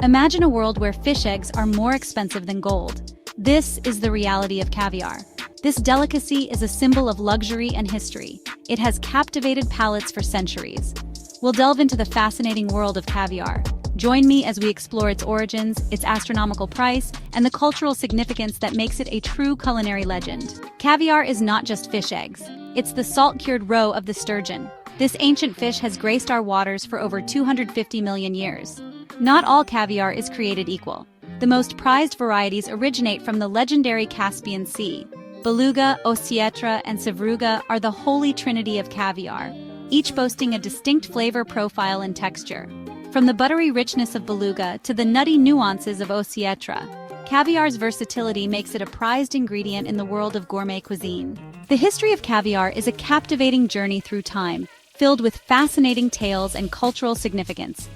Imagine a world where fish eggs are more expensive than gold. This is the reality of caviar. This delicacy is a symbol of luxury and history. It has captivated palates for centuries. We'll delve into the fascinating world of caviar. Join me as we explore its origins, its astronomical price, and the cultural significance that makes it a true culinary legend. Caviar is not just fish eggs. It's the salt-cured roe of the sturgeon. This ancient fish has graced our waters for over 250 million years. Not all caviar is created equal. The most prized varieties originate from the legendary Caspian Sea. Beluga, osietra, and sevruga are the holy trinity of caviar, each boasting a distinct flavor profile and texture. From the buttery richness of beluga to the nutty nuances of osietra, caviar's versatility makes it a prized ingredient in the world of gourmet cuisine. The history of caviar is a captivating journey through time, filled with fascinating tales and cultural significance.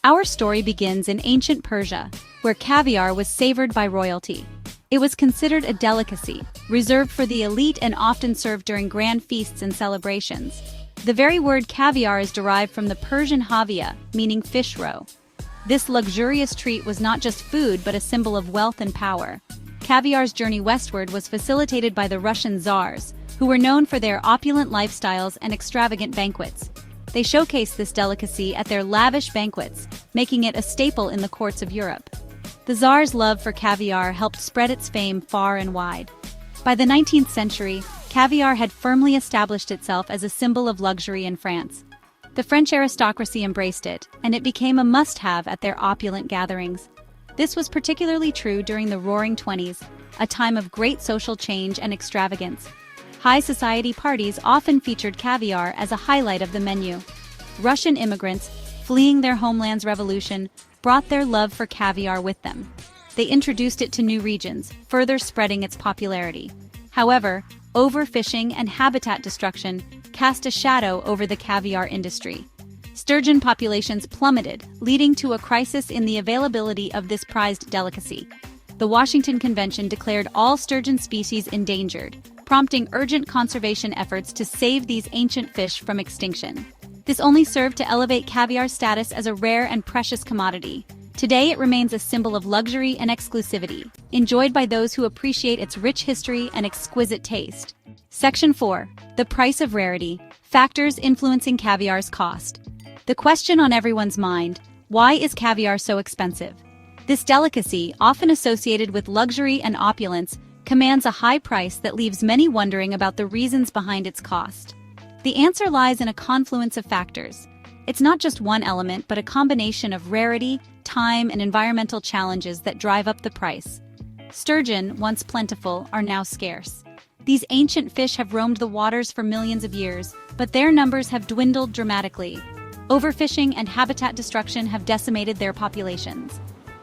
Our story begins in ancient Persia, where caviar was savored by royalty. It was considered a delicacy, reserved for the elite and often served during grand feasts and celebrations. The very word caviar is derived from the Persian havia, meaning fish roe. This luxurious treat was not just food but a symbol of wealth and power. Caviar's journey westward was facilitated by the Russian czars, who were known for their opulent lifestyles and extravagant banquets. They showcased this delicacy at their lavish banquets, making it a staple in the courts of Europe. The Tsar's love for caviar helped spread its fame far and wide. By the 19th century, caviar had firmly established itself as a symbol of luxury in France. The French aristocracy embraced it, and it became a must-have at their opulent gatherings. This was particularly true during the Roaring Twenties, a time of great social change and extravagance. High society parties often featured caviar as a highlight of the menu. Russian immigrants, fleeing their homeland's revolution, brought their love for caviar with them. They introduced it to new regions, further spreading its popularity. However, overfishing and habitat destruction cast a shadow over the caviar industry. Sturgeon populations plummeted, leading to a crisis in the availability of this prized delicacy. The Washington Convention declared all sturgeon species endangered, prompting urgent conservation efforts to save these ancient fish from extinction. This only served to elevate caviar's status as a rare and precious commodity. Today it remains a symbol of luxury and exclusivity, enjoyed by those who appreciate its rich history and exquisite taste. Section 4. The price of rarity. Factors influencing caviar's cost. The question on everyone's mind: why is caviar so expensive? This delicacy, often associated with luxury and opulence, commands a high price that leaves many wondering about the reasons behind its cost. The answer lies in a confluence of factors. It's not just one element, but a combination of rarity, time, and environmental challenges that drive up the price. Sturgeon, once plentiful, are now scarce. These ancient fish have roamed the waters for millions of years, but their numbers have dwindled dramatically. Overfishing and habitat destruction have decimated their populations.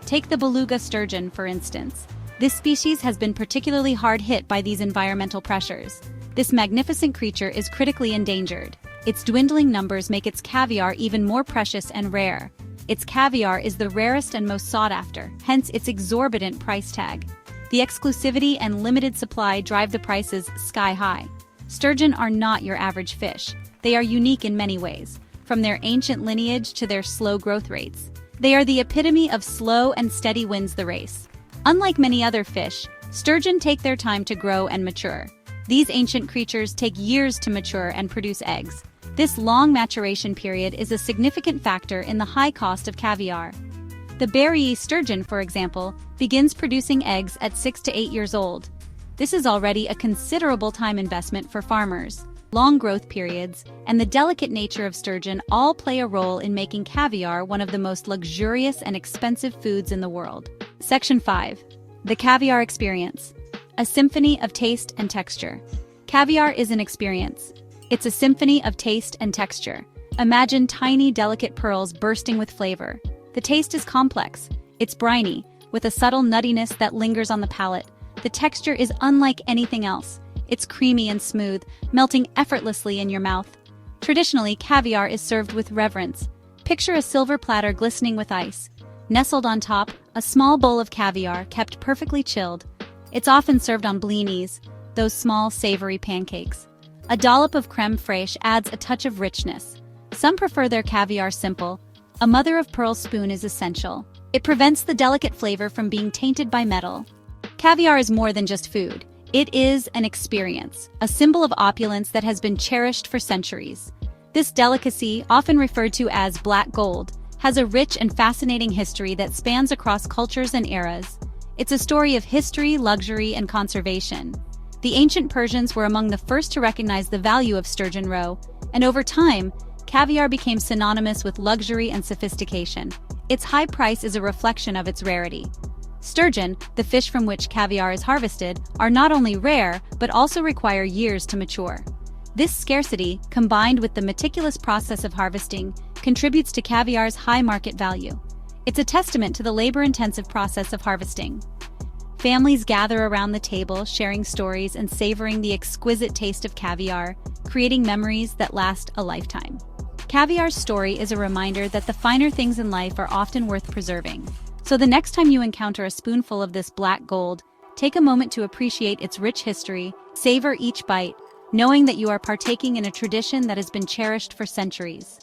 Take the beluga sturgeon, for instance. This species has been particularly hard hit by these environmental pressures. This magnificent creature is critically endangered. Its dwindling numbers make its caviar even more precious and rare. Its caviar is the rarest and most sought after, hence its exorbitant price tag. The exclusivity and limited supply drive the prices sky high. Sturgeon are not your average fish. They are unique in many ways, from their ancient lineage to their slow growth rates. They are the epitome of slow and steady wins the race. Unlike many other fish, sturgeon take their time to grow and mature. These ancient creatures take years to mature and produce eggs. This long maturation period is a significant factor in the high cost of caviar. The berry sturgeon, for example, begins producing eggs at 6 to 8 years old. This is already a considerable time investment for farmers. Long growth periods and the delicate nature of sturgeon all play a role in making caviar one of the most luxurious and expensive foods in the world. Section 5. The caviar experience. A symphony of taste and texture. Caviar is an experience. It's a symphony of taste and texture. Imagine tiny, delicate pearls bursting with flavor. The taste is complex. It's briny, with a subtle nuttiness that lingers on the palate. The texture is unlike anything else. It's creamy and smooth, melting effortlessly in your mouth. Traditionally, caviar is served with reverence. Picture a silver platter glistening with ice. Nestled on top, a small bowl of caviar kept perfectly chilled. It's often served on blinis, those small, savory pancakes. A dollop of crème fraîche adds a touch of richness. Some prefer their caviar simple. A mother-of-pearl spoon is essential. It prevents the delicate flavor from being tainted by metal. Caviar is more than just food. It is an experience, a symbol of opulence that has been cherished for centuries. This delicacy, often referred to as black gold, has a rich and fascinating history that spans across cultures and eras. It's a story of history, luxury, and conservation. The ancient Persians were among the first to recognize the value of sturgeon roe, and over time, caviar became synonymous with luxury and sophistication. Its high price is a reflection of its rarity. Sturgeon, the fish from which caviar is harvested, are not only rare, but also require years to mature. This scarcity, combined with the meticulous process of harvesting, contributes to caviar's high market value. It's a testament to the labor-intensive process of harvesting. Families gather around the table, sharing stories and savoring the exquisite taste of caviar, creating memories that last a lifetime. Caviar's story is a reminder that the finer things in life are often worth preserving. So the next time you encounter a spoonful of this black gold, take a moment to appreciate its rich history, savor each bite, knowing that you are partaking in a tradition that has been cherished for centuries.